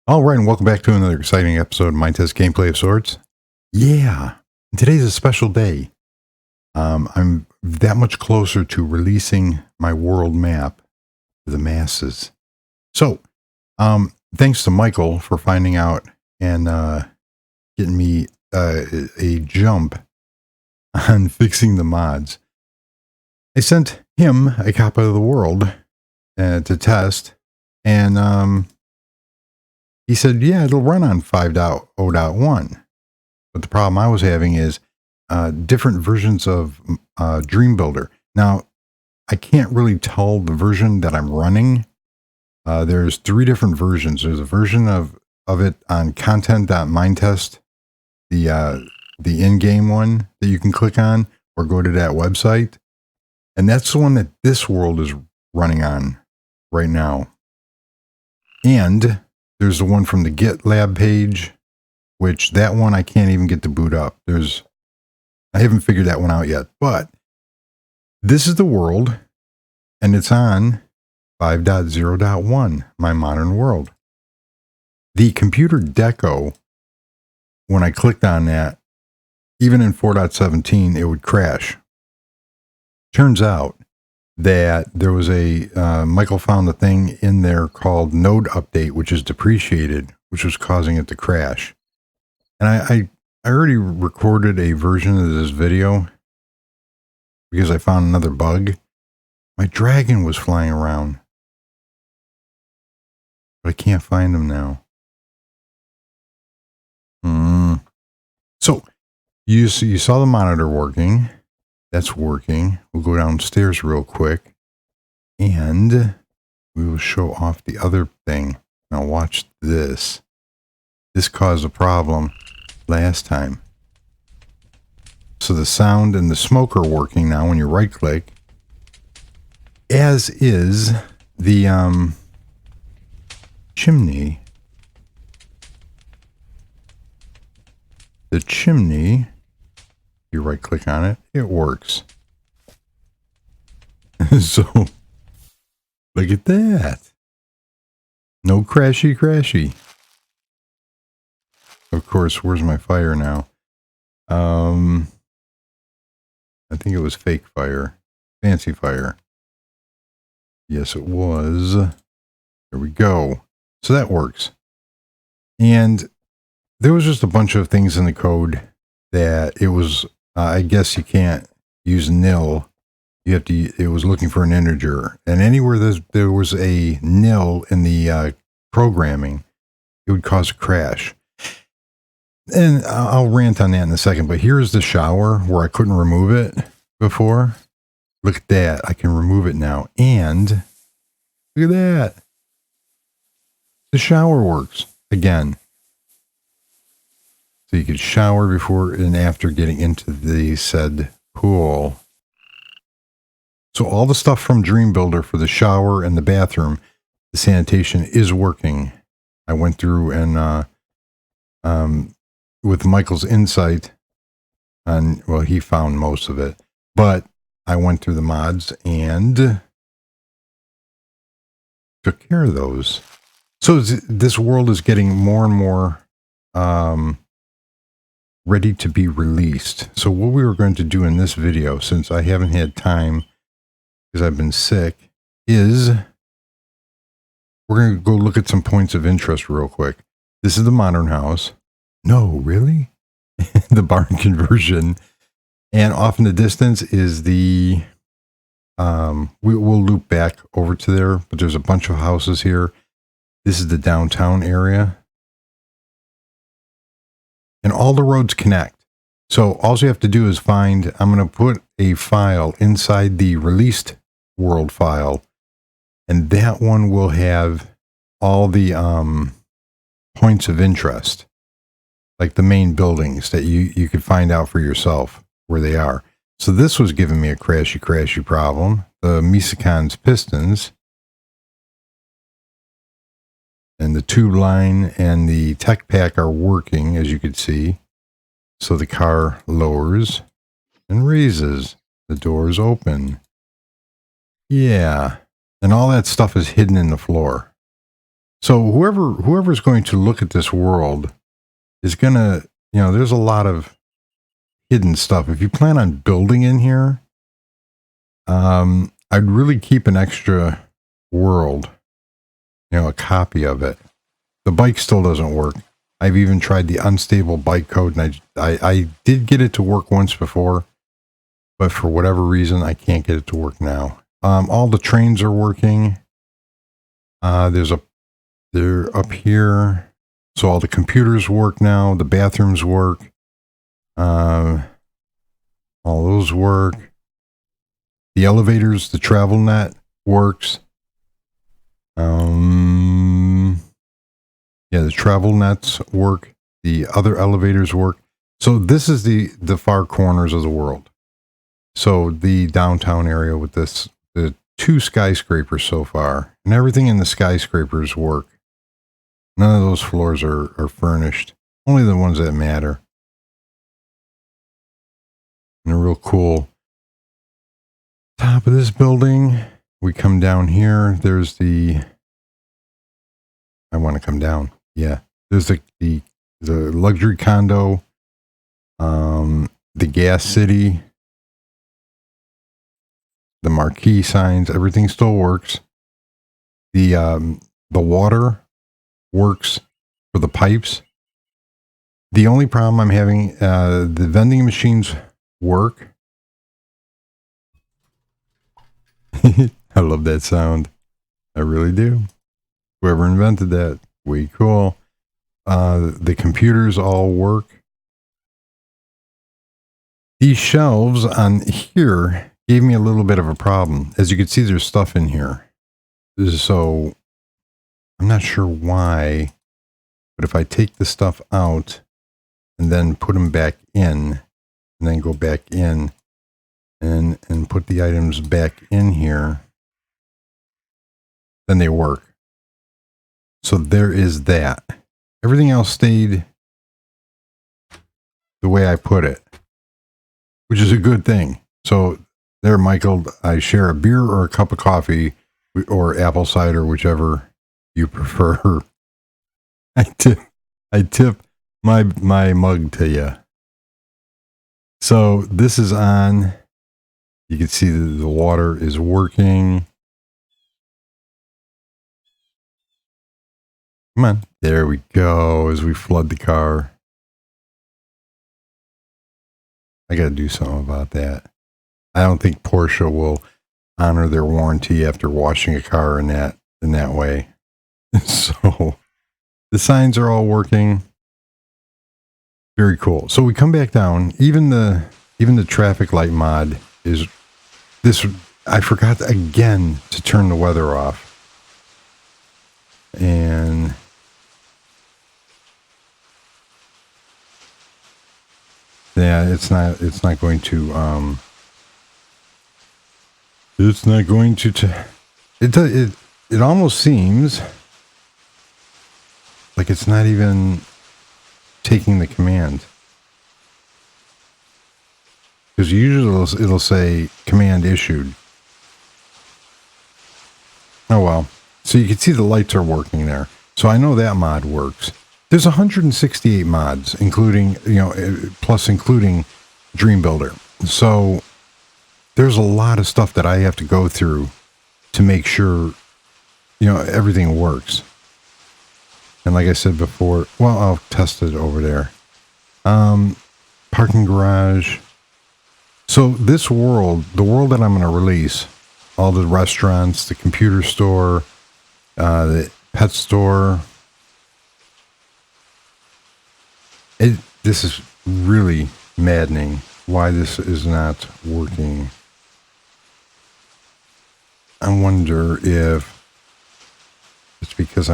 All right, and welcome back to another exciting episode of Minetest Gameplay of Sorts. Yeah, today's a special day. I'm that much closer to releasing my world map to the masses. So, thanks to Michael for finding out and getting me a jump on fixing the mods. I sent him a copy of the world to test, and he said, yeah, it'll run on 5.0.1. But the problem I was having is different versions of Dream Builder. Now, I can't really tell the version that I'm running. There's 3 different versions. There's a version of it on content.minetest, the in-game one that you can click on or go to that website. And that's the one that this world is running on right now. And there's the one from the GitLab page, which that one I can't even get to boot up. I haven't figured that one out yet, but this is the world, and it's on 5.0.1, my modern world. The computer deco, when I clicked on that, even in 4.17, it would crash. Turns out that there was Michael found a thing in there called node update, which is depreciated, which was causing it to crash. And I already recorded a version of this video because I found another bug. My dragon was flying around, but I can't find him now. So you saw the monitor working. That's working. We'll go downstairs real quick and we will show off the other thing. Now watch this. This caused a problem last time. So the sound and the smoke are working now when you right click, as is the chimney. The chimney, you right click on it, it works. So look at that. No crashy. Of course, where's my fire now? I think it was fake fire. Fancy fire. Yes, it was. There we go. So that works. And there was just a bunch of things in the code that it was, I guess you can't use nil. You have to, it was looking for an integer. And anywhere there was a nil in the programming, it would cause a crash. And I'll rant on that in a second, but here's the shower where I couldn't remove it before. Look at that. I can remove it now. And look at that. The shower works again. So you could shower before and after getting into the said pool. So all the stuff from Dream Builder for the shower and the bathroom, the sanitation is working. I went through and with Michael's insight, and well, he found most of it, but I went through the mods and took care of those. So this world is getting more and more ready to be released. So what we were going to do in this video, since I haven't had time because I've been sick, is we're going to go look at some points of interest real quick. This is the modern house. No, really? The barn conversion. And off in the distance is the, we'll loop back over to there, but there's a bunch of houses here. This is the downtown area. And all the roads connect. So all you have to do is find, I'm going to put a file inside the released world file. And that one will have all the points of interest. Like the main buildings that you could find out for yourself where they are. So this was giving me a crashy problem. The Misacon's pistons and the tube line and the tech pack are working, as you can see. So the car lowers and raises. The doors open. Yeah. And all that stuff is hidden in the floor. So whoever's going to look at this world is gonna, there's a lot of hidden stuff. If you plan on building in here, I'd really keep an extra world, a copy of it. The bike still doesn't work. I've even tried the unstable bike code, and I did get it to work once before, but for whatever reason, I can't get it to work now. All the trains are working. They're up here. So all the computers work now. The bathrooms work. All those work. The elevators, the travel net works. Yeah, the travel nets work. The other elevators work. So this is the far corners of the world. So the downtown area with the 2 skyscrapers so far, and everything in the skyscrapers work. None of those floors are furnished. Only the ones that matter. And they're real cool. Top of this building, we come down here. There's I want to come down. Yeah. There's the luxury condo, the gas city, the marquee signs, everything still works. The water works for the pipes. The only problem I'm having, the vending machines work. I love that sound. I really do. Whoever invented that, way cool. The computers all work. These shelves on here gave me a little bit of a problem. As you can see, there's stuff in here. So I'm not sure why, but if I take the stuff out and then put them back in, and then go back in and put the items back in here, then they work. So there is that. Everything else stayed the way I put it, which is a good thing. So there, Michael, I share a beer or a cup of coffee or apple cider, whichever you prefer. I tip my mug to you. So this is on. You can see the water is working. Come on. There we go as we flood the car. I got to do something about that. I don't think Porsche will honor their warranty after washing a car in that way. So the signs are all working. Very cool. So we come back down. Even the traffic light mod is this. I forgot again to turn the weather off. And yeah, it's not going to it almost seems like it's not even taking the command, because usually it'll say command issued. Oh well. So you can see the lights are working there. So I know that mod works. There's 168 mods, including Dream Builder. So there's a lot of stuff that I have to go through to make sure, everything works. And like I said before, well, I'll test it over there. Parking garage. So this world, the world that I'm going to release, all the restaurants, the computer store, the pet store. This is really maddening why this is not working. I wonder if it's because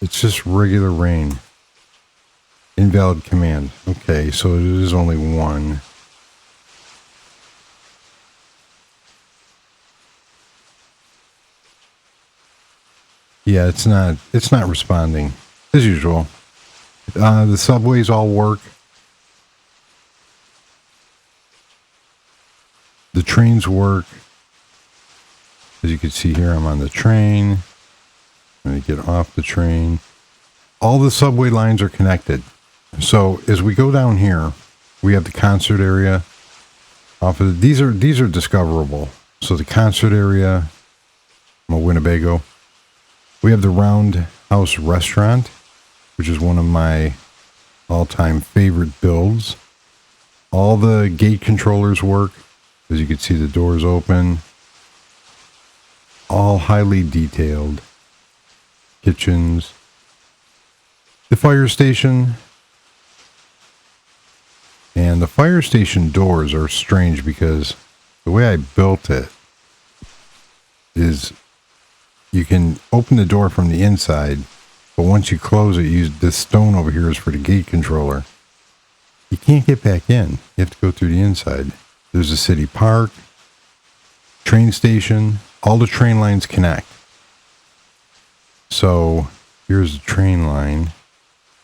it's just regular rain. Invalid command. Okay, so it is only one. Yeah, it's not responding as usual. The subways all work. The trains work. As you can see here, I'm on the train. I'm going to get off the train. All the subway lines are connected. So as we go down here, we have the concert area. Off of these are discoverable. So the concert area, I'm a Winnebago. We have the Roundhouse Restaurant, which is one of my all-time favorite builds. All the gate controllers work. As you can see, the doors open. All highly detailed. Kitchens. The fire station. And the fire station doors are strange because the way I built it is you can open the door from the inside, but once you close it, this stone over here is for the gate controller. You can't get back in. You have to go through the inside. There's a city park, train station, all the train lines connect. So here's the train line.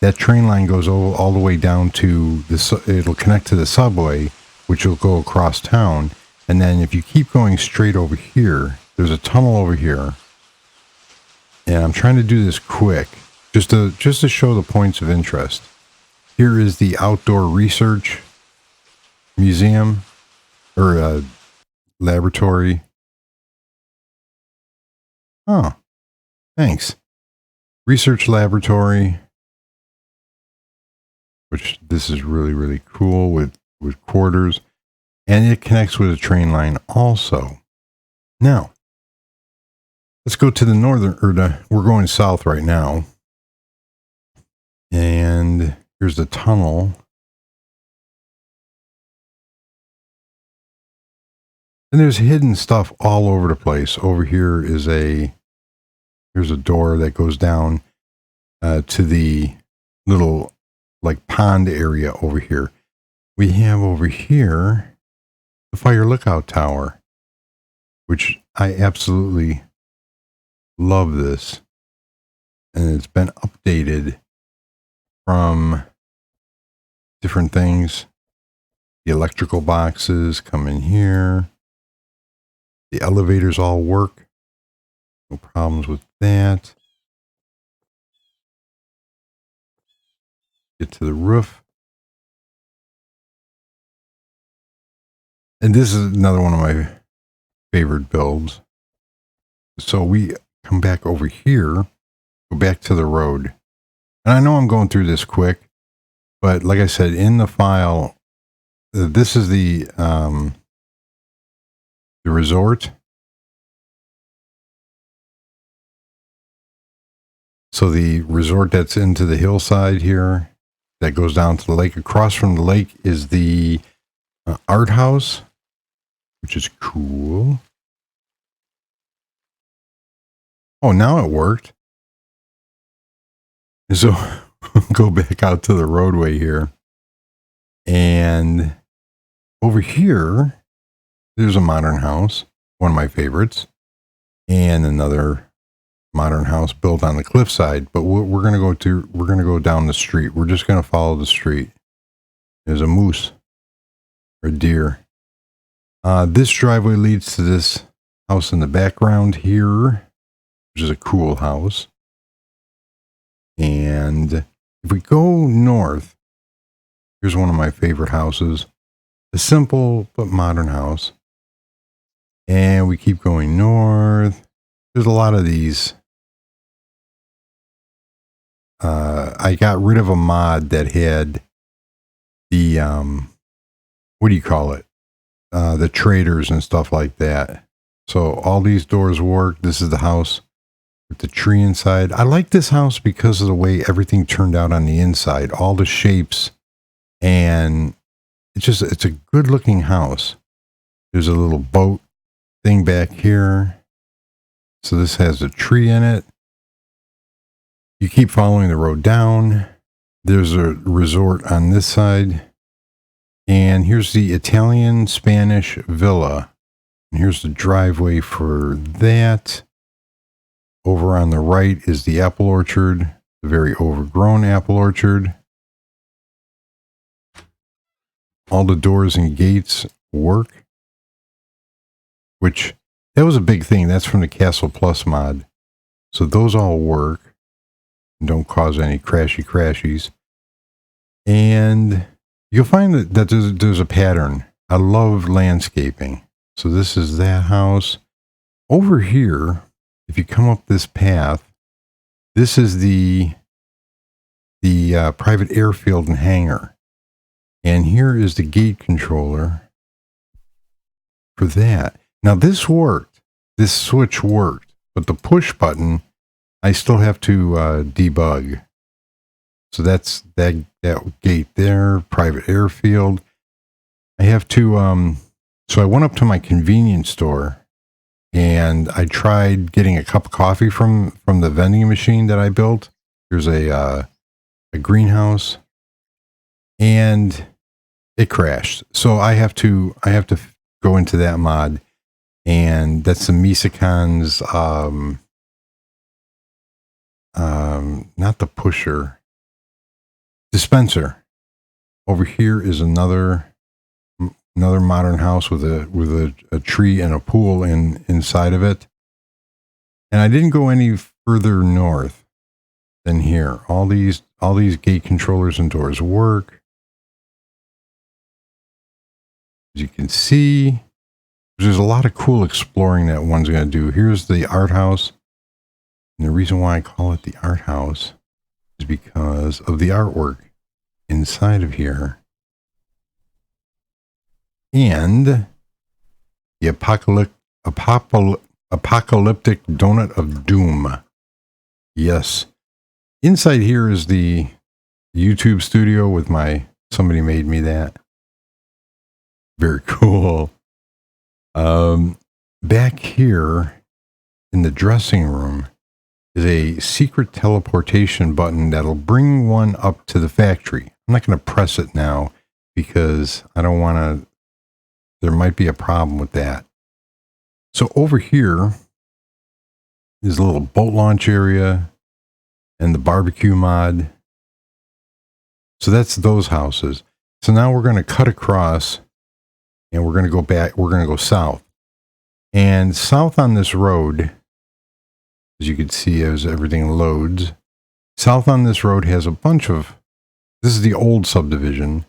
That train line goes all the way down to it'll connect to the subway, which will go across town. And then if you keep going straight over here, there's a tunnel over here. And I'm trying to do this quick, just to show the points of interest. Here is the Outdoor Research Museum, or laboratory. Oh, thanks. Research laboratory, which this is really, really cool with quarters. And it connects with a train line also. Now, let's go to the northern, we're going south right now. And here's the tunnel. And there's hidden stuff all over the place. Over here is here's a door that goes down to the little like pond area over here. We have over here the fire lookout tower, which I absolutely love this. And it's been updated from different things. The electrical boxes come in here. The elevators all work. No problems with that. Get to the roof. And this is another one of my favorite builds. So we come back over here, go back to the road. And I know I'm going through this quick, but like I said, in the file, this is the resort. So the resort that's into the hillside here, that goes down to the lake. Across from the lake is the art house, which is cool. Oh, now it worked. So go back out to the roadway here. And over here, there's a modern house, one of my favorites, and another modern house built on the cliffside. But we're going to go down the street. We're just going to follow the street. There's a moose or a deer. This driveway leads to this house in the background here, which is a cool house. And if we go north, here's one of my favorite houses. A simple but modern house. And we keep going north. There's a lot of these. I got rid of a mod that had the, what do you call it? The traders and stuff like that. So all these doors work. This is the house with the tree inside. I like this house because of the way everything turned out on the inside. All the shapes. And it's a good looking house. There's a little boat thing back here. So this has a tree in it. You keep following the road down. There's a resort on this side. And here's the Italian Spanish villa. And here's the driveway for that. Over on the right is the apple orchard, the very overgrown apple orchard. All the doors and gates work, which That was a big thing. That's from the Castle Plus mod. So those all work and don't cause any crashies. And you'll find that there's a pattern. I love landscaping. So this is that house. Over here, if you come up this path, this is the private airfield and hangar. And here is the gate controller for that. Now this worked. This switch worked. But the push button, I still have to debug. So that's that gate there, private airfield. I have to, so I went up to my convenience store and I tried getting a cup of coffee from the vending machine that I built. There's a greenhouse and it crashed. So I have to go into that mod, and that's the Misacon's, not the pusher, dispenser. Over here is another modern house with a tree and a pool inside of it. And I didn't go any further north than here. All these gate controllers and doors work. As you can see, there's a lot of cool exploring that one's going to do. Here's the art house. And the reason why I call it the art house is because of the artwork inside of here. And the apocalyptic donut of doom. Yes. Inside here is the YouTube studio with somebody made me that. Very cool. Back here in the dressing room is a secret teleportation button that'll bring one up to the factory. I'm not going to press it now because I don't want to, there might be a problem with that. So over here is a little boat launch area and the barbecue mod. So that's those houses. So now we're going to cut across and we're going to go back, we're going to go south. And south on this road, as you can see as everything loads, south on this road has a bunch of, this is the old subdivision.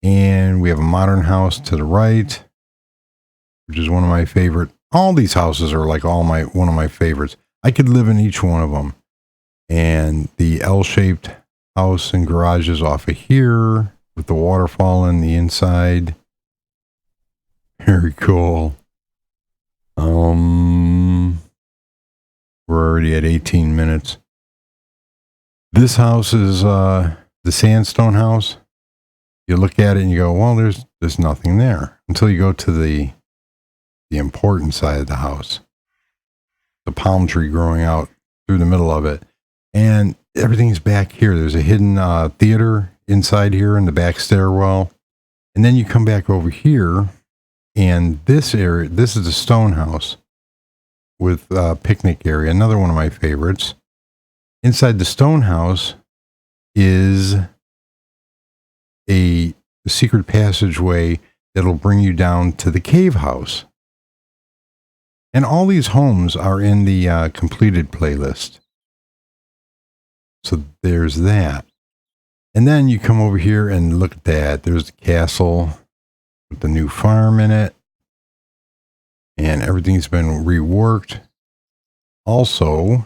And we have a modern house to the right, which is one of my favorite. All these houses are like one of my favorites. I could live in each one of them. And the L-shaped house and garages off of here with the waterfall in the inside. Very cool. We're already at 18 minutes. This house is the sandstone house. You look at it and you go, well, there's nothing there until you go to the important side of the house. The palm tree growing out through the middle of it. And everything's back here. There's a hidden theater inside here in the back stairwell. And then you come back over here, and this area, this is the stone house with a picnic area, another one of my favorites. Inside the stone house is a secret passageway that'll bring you down to the cave house. And all these homes are in the completed playlist. So there's that. And then you come over here and look at that. There's the castle with the new farm in it. And everything's been reworked. Also,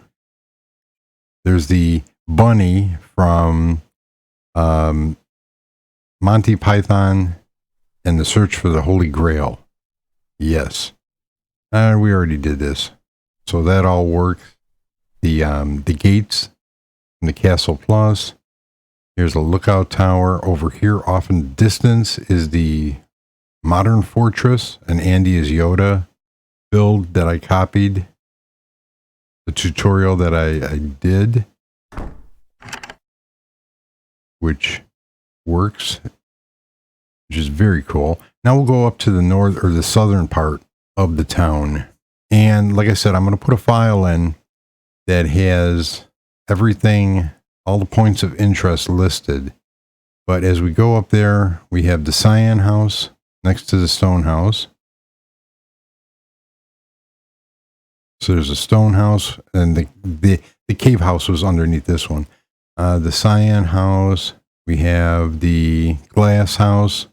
there's the bunny from Monty Python and the Search for the Holy Grail. Yes. We already did this. So that all works. The gates in the Castle Plus. Here's a lookout tower. Over here off in the distance is the Modern Fortress, and Andy is Yoda build that I copied. The tutorial that I did, which works, which is very cool. Now we'll go up to the north or the southern part of the town. And like I said, I'm going to put a file in that has everything, all the points of interest listed. But as we go up there, we have the cyan house next to the stone house. So there's a stone house, and the cave house was underneath this one. The cyan house. We have the glass house.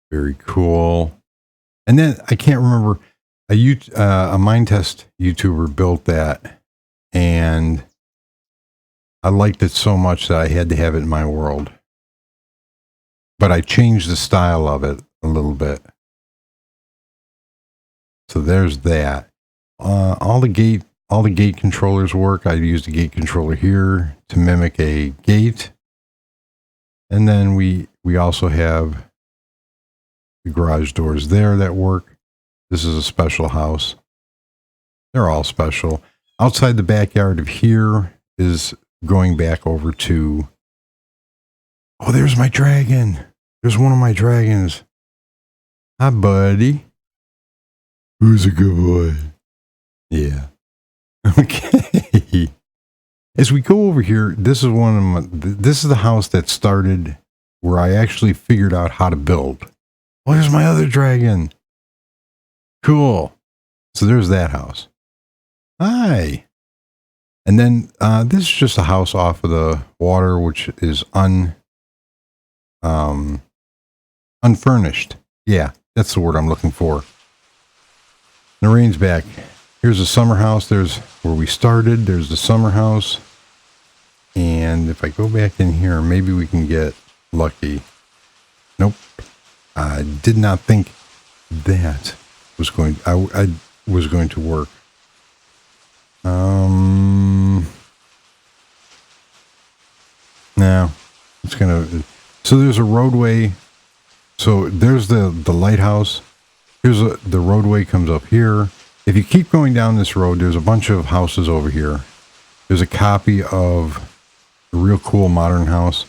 Very cool. And then I can't remember, a Minetest YouTuber built that, and I liked it so much that I had to have it in my world. But I changed the style of it a little bit. So there's that. All the gate controllers work. I used a gate controller here to mimic a gate. And then we also have the garage doors there that work. This is a special house. They're all special. Outside the backyard of here is going back over to... Oh, there's my dragon. There's one of my dragons. Hi, buddy. Who's a good boy? Yeah. Okay. As we go over here, this is the house that started where I actually figured out how to build. Oh, there's my other dragon. Cool. So there's that house. Hi. And then this is just a house off of the water, which is unfurnished. Yeah, that's the word I'm looking for. Noreen's back. Here's the summer house. There's where we started. There's the summer house. And if I go back in here, maybe we can get lucky. Nope. I did not think that was going I was going to work. No. It's gonna... So there's a roadway. So there's the lighthouse. The roadway comes up here. If you keep going down this road, there's a bunch of houses over here. There's a copy of a real cool modern house.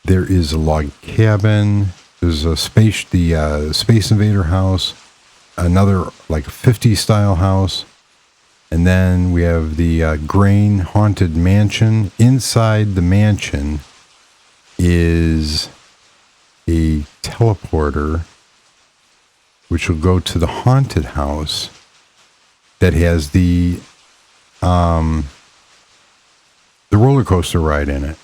There is a log cabin. There's a Space Invader house. Another like 50s style house. And then we have the grain haunted mansion. Inside the mansion is a teleporter, which will go to the haunted house that has the roller coaster ride in it.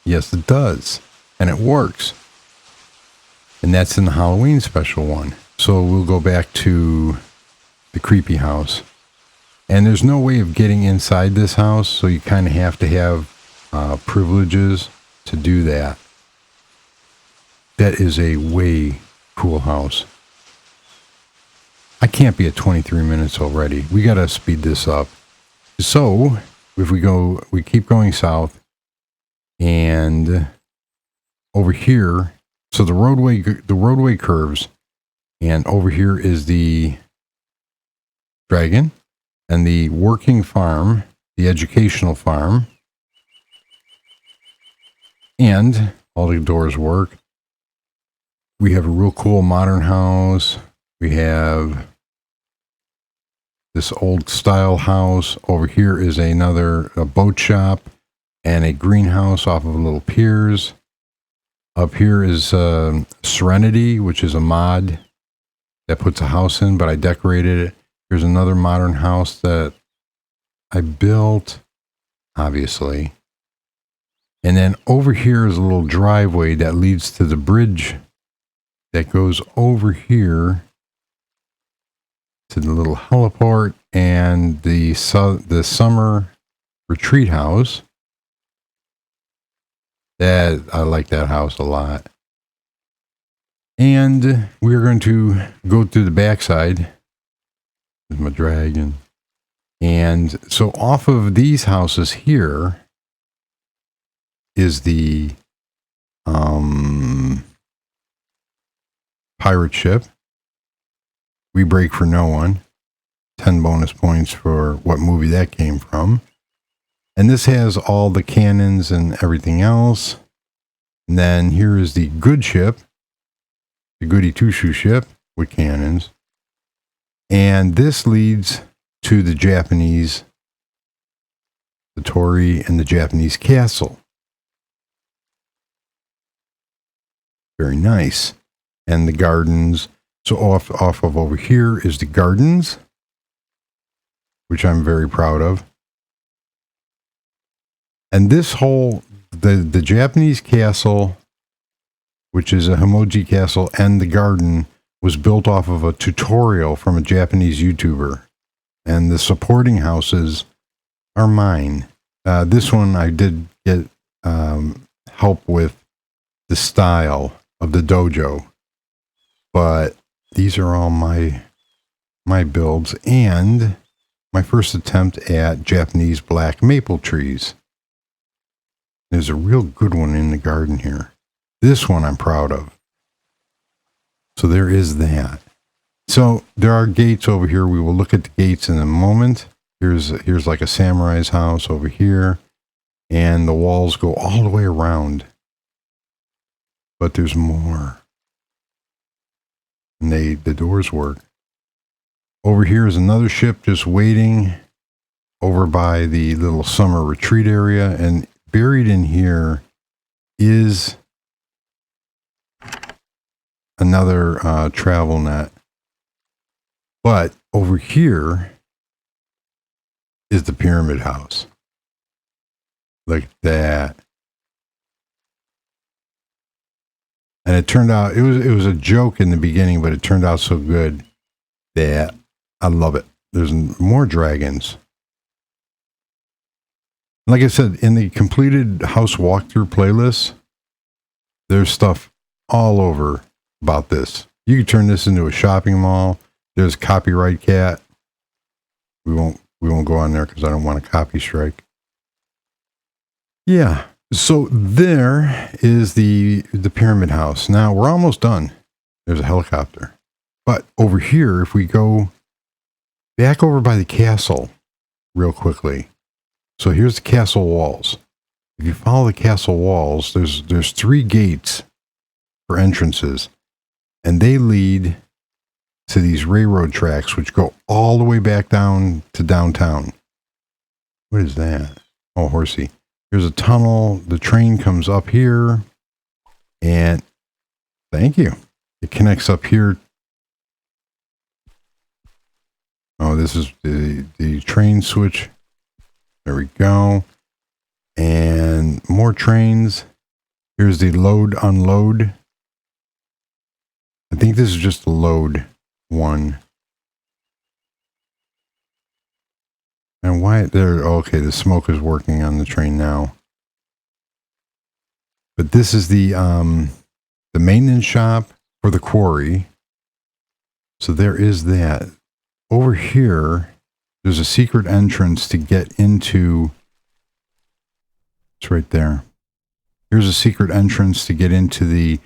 Yes, it does. And it works. And that's in the Halloween special one. So we'll go back to the creepy house. And there's no way of getting inside this house, so you kind of have to have privileges to do that. That is a way cool house. I can't be at 23 minutes already. We got to speed this up. So if we keep going south, and over here, so the roadway curves, and over here is the dragon and the working farm, the educational farm, and all the doors work. We have a real cool modern house. We have this old style house. Over here is a boat shop and a greenhouse off of little piers. Up here is Serenity, which is a mod that puts a house in, but I decorated it. Here's another modern house that I built, obviously. And then over here is a little driveway that leads to the bridge that goes over here to the little heliport and the summer retreat house. That I like that house a lot. And we're going to go through the backside. There's my dragon. And so off of these houses here is the pirate ship. We Break for No One. 10 bonus points for what movie that came from. And this has all the cannons and everything else. And then here is the good ship, the Goody Two-Shoe ship with cannons. And this leads to the Japanese, the Torii and the Japanese castle. Very nice. and the gardens. So off of over here is the gardens, which I'm very proud of. And this whole, the Japanese castle, which is a Himoji castle, and the garden was built off of a tutorial from a Japanese YouTuber. And the supporting houses are mine. This one I did get help with the style of the dojo, but these are all my builds and my first attempt at Japanese black maple trees. There's a real good one in the garden here. This one I'm proud of. So there is that. So there are gates over here. We will look at the gates in a moment. Here's like a samurai's house over here, and the walls go all the way around. But there's more. And the doors work. Over here is another ship just waiting over by the little summer retreat area, and buried in here is another travel net. But over here is the pyramid house. Like that. And it turned out, it was a joke in the beginning, but it turned out so good that I love it. There's more dragons. Like I said, in the completed house walkthrough playlist, there's stuff all over about this. You can turn this into a shopping mall. There's Copyright Cat. We won't go on there because I don't want a copy strike. Yeah. So there is the pyramid house. Now we're almost done. There's a helicopter. But over here, if we go back over by the castle real quickly. So here's the castle walls. If you follow the castle walls, there's 3 gates for entrances, and they lead to these railroad tracks, which go all the way back down to downtown. What is that? Oh, horsey. Here's a tunnel. The train comes up here, and thank you. It connects up here. Oh, this is the train switch. There we go. And more trains. Here's the load, unload. I think this is just the load one. And why there? Okay, the smoke is working on the train now. But this is the maintenance shop for the quarry. So there is that. Over here, there's a secret entrance to get into. It's right there. Here's a secret entrance to get into the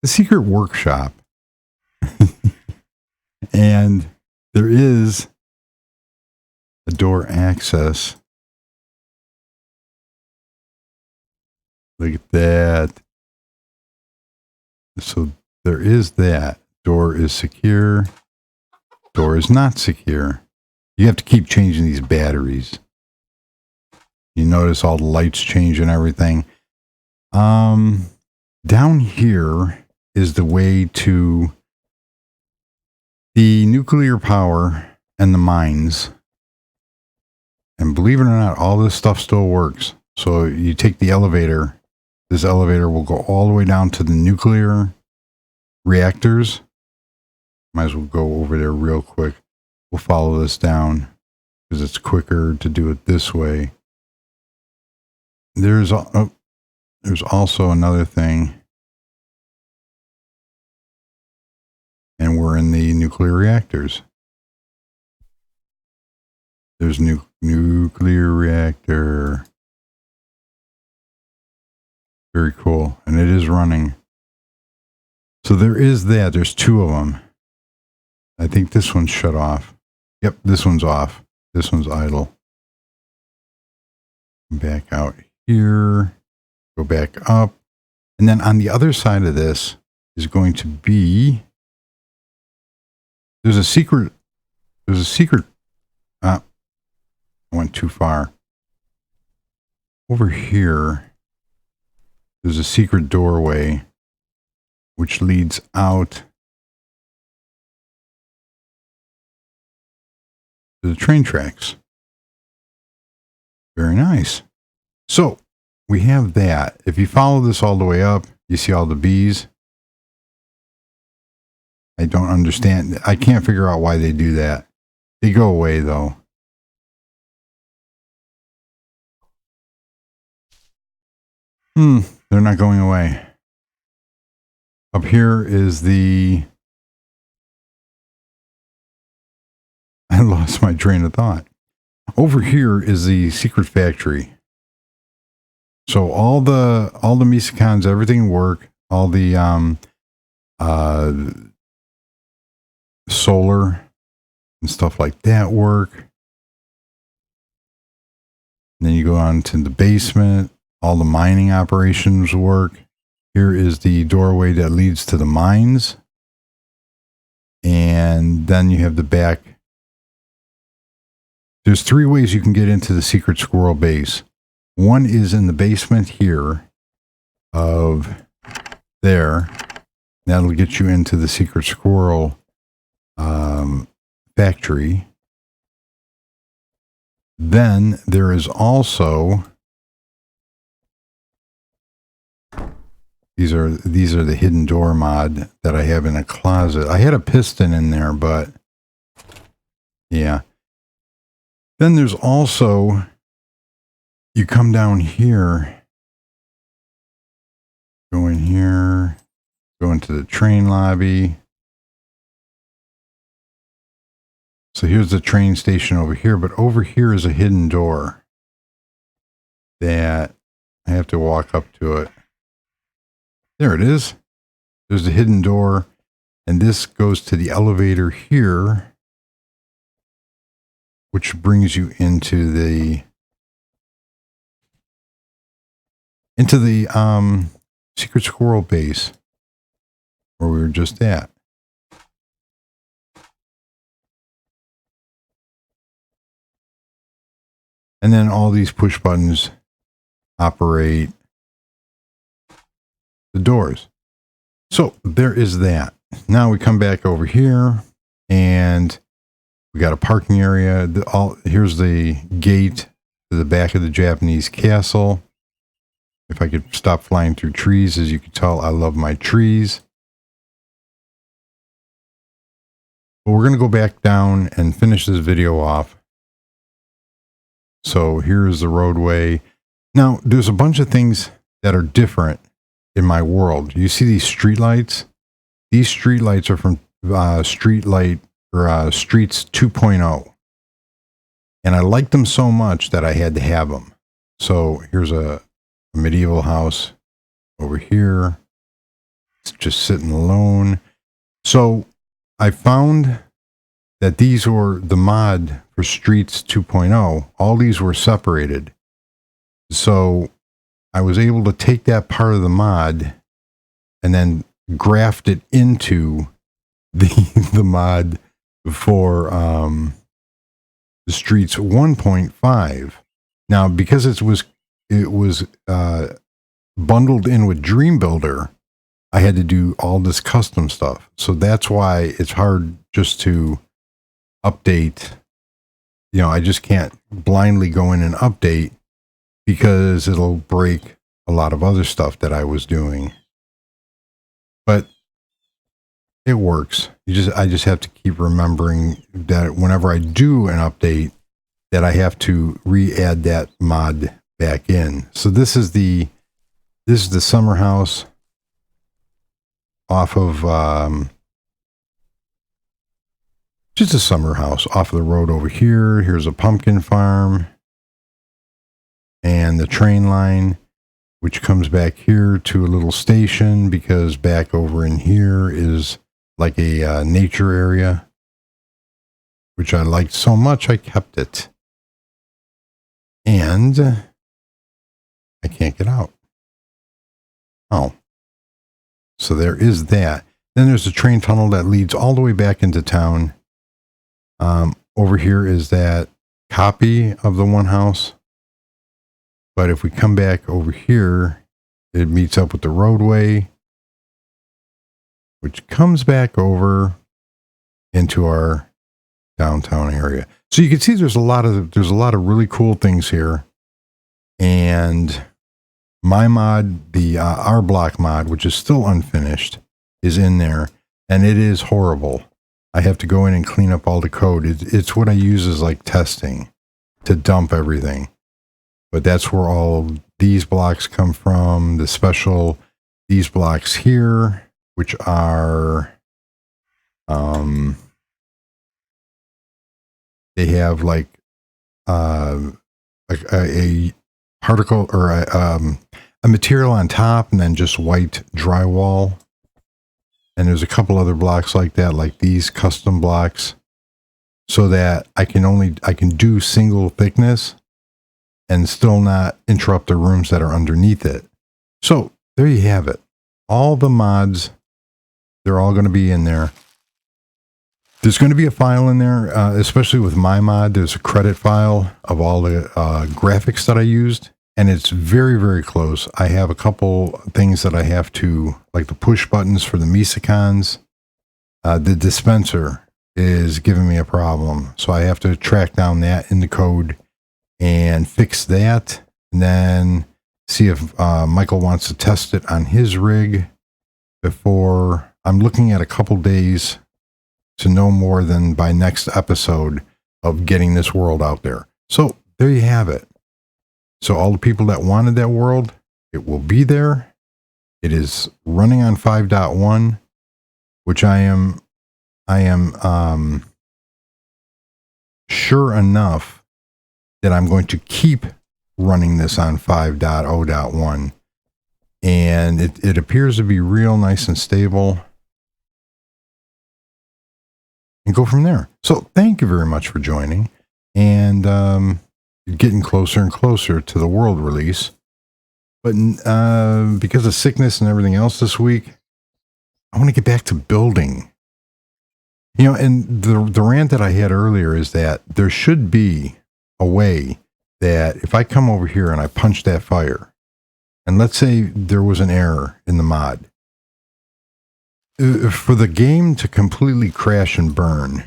secret workshop. And there is a door access. Look at that. So there is that. Door is secure. Door is not secure. You have to keep changing these batteries. You notice all the lights change and everything. Down here is the way to the nuclear power and the mines. And believe it or not, all this stuff still works. So you take the elevator. This elevator will go all the way down to the nuclear reactors. Might as well go over there real quick. We'll follow this down because it's quicker to do it this way. There's also another thing. And we're in the nuclear reactors. There's nuclear reactor. Very cool. And it is running. So there is that. There's 2 of them. I think this one's shut off. Yep, this one's off. This one's idle. Back out here. Go back up. And then on the other side of this is going to be... There's a secret... I went too far. over here, there's a secret doorway which leads out to the train tracks. Very nice. So we have that. If you follow this all the way up, you see all the bees. I don't understand. I can't figure out why they do that. They go away though. They're not going away. Up here is the... I lost my train of thought. Over here is the secret factory. So all the Misicons, everything work. All the solar and stuff like that work. And then you go on to the basement. All the mining operations work. Here is the doorway that leads to the mines. And then you have the back. There's 3 ways you can get into the secret squirrel base. One is in the basement here of there. That'll get you into the secret squirrel factory. Then there is also... These are the hidden door mod that I have in a closet. I had a piston in there, but yeah. Then there's also, you come down here, go in here, go into the train lobby. So here's the train station over here, but over here is a hidden door that I have to walk up to it. There it is. There's the hidden door, and this goes to the elevator here, which brings you into the secret squirrel base where we were just at. And then all these push buttons operate the doors. So there is that. Now we come back over here and we got a parking area. Here's the gate to the back of the Japanese castle. If I could stop flying through trees, as you can tell, I love my trees. But we're going to go back down and finish this video off. So here's the roadway. Now there's a bunch of things that are different in my world. You see these street lights? These street lights are from Streets 2.0. And I liked them so much that I had to have them. So here's a medieval house over here. It's just sitting alone. So I found that these were the mod for Streets 2.0. All these were separated. So I was able to take that part of the mod and then graft it into the mod for the Streets 1.5. Now, because it was bundled in with Dream Builder, I had to do all this custom stuff. So that's why it's hard just to update. You know, I just can't blindly go in and update, because it'll break a lot of other stuff that I was doing. But it works. I just have to keep remembering that whenever I do an update, that I have to re-add that mod back in. So this is the summer house off of just a summer house off of the road over here. Here's a pumpkin farm. And the train line, which comes back here to a little station, because back over in here is like a nature area, which I liked so much I kept it. And I can't get out. Oh. So there is that. Then there's a train tunnel that leads all the way back into town. Over here is that copy of the one house. But if we come back over here, it meets up with the roadway, which comes back over into our downtown area. So you can see there's a lot of really cool things here. And my mod, the R block mod, which is still unfinished, is in there, and it is horrible. I have to go in and clean up all the code. It's what I use as like testing to dump everything. But that's where all these blocks come from. These blocks here, which are, they have like a particle or a material on top, and then just white drywall. And there's a couple other blocks like that, like these custom blocks, so that I can do single thickness and still not interrupt the rooms that are underneath it. So there you have it. All the mods, they're all going to be in there. There's going to be a file in there, especially with my mod. There's a credit file of all the graphics that I used, and it's very, very close. I have a couple things that I have to, like the push buttons for the Misicons. The dispenser is giving me a problem, so I have to track down that in the code and fix that, and then see if Michael wants to test it on his rig before. I'm looking at a couple days to no more than by next episode of getting this world out there. So there you have it. So all the people that wanted that world, it will be there. It is running on 5.1, which I am sure enough that I'm going to keep running this on 5.0.1. And it appears to be real nice and stable. And go from there. So thank you very much for joining. And getting closer and closer to the world release. But because of sickness and everything else this week, I want to get back to building. You know, and the rant that I had earlier is that there should be a way that if I come over here and I punch that fire, and let's say there was an error in the mod, for the game to completely crash and burn,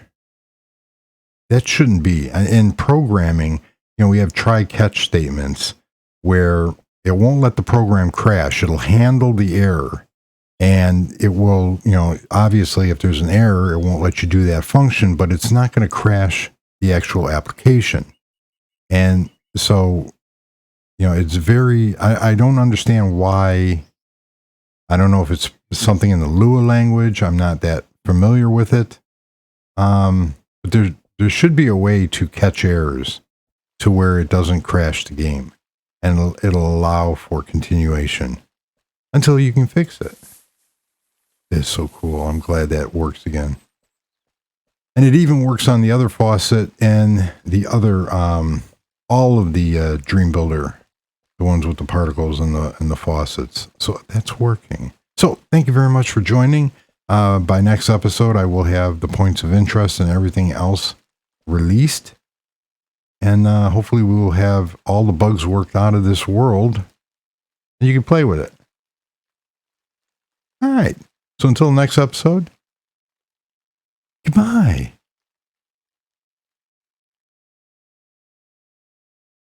that shouldn't be. In programming, you know, we have try-catch statements where it won't let the program crash. It'll handle the error, and it will, you know, obviously if there's an error, it won't let you do that function, but it's not going to crash the actual application. And so, you know, it's very, I don't understand why. I don't know if it's something in the Lua language. I'm not that familiar with it. But there should be a way to catch errors to where it doesn't crash the game, and it'll allow for continuation until you can fix it. It's so cool. I'm glad that works again. And it even works on the other faucet and the other, all of the Dream Builder, the ones with the particles and the faucets. So that's working. So thank you very much for joining. By next episode, I will have the points of interest and everything else released. And hopefully we will have all the bugs worked out of this world, and you can play with it. All right. So until the next episode, goodbye.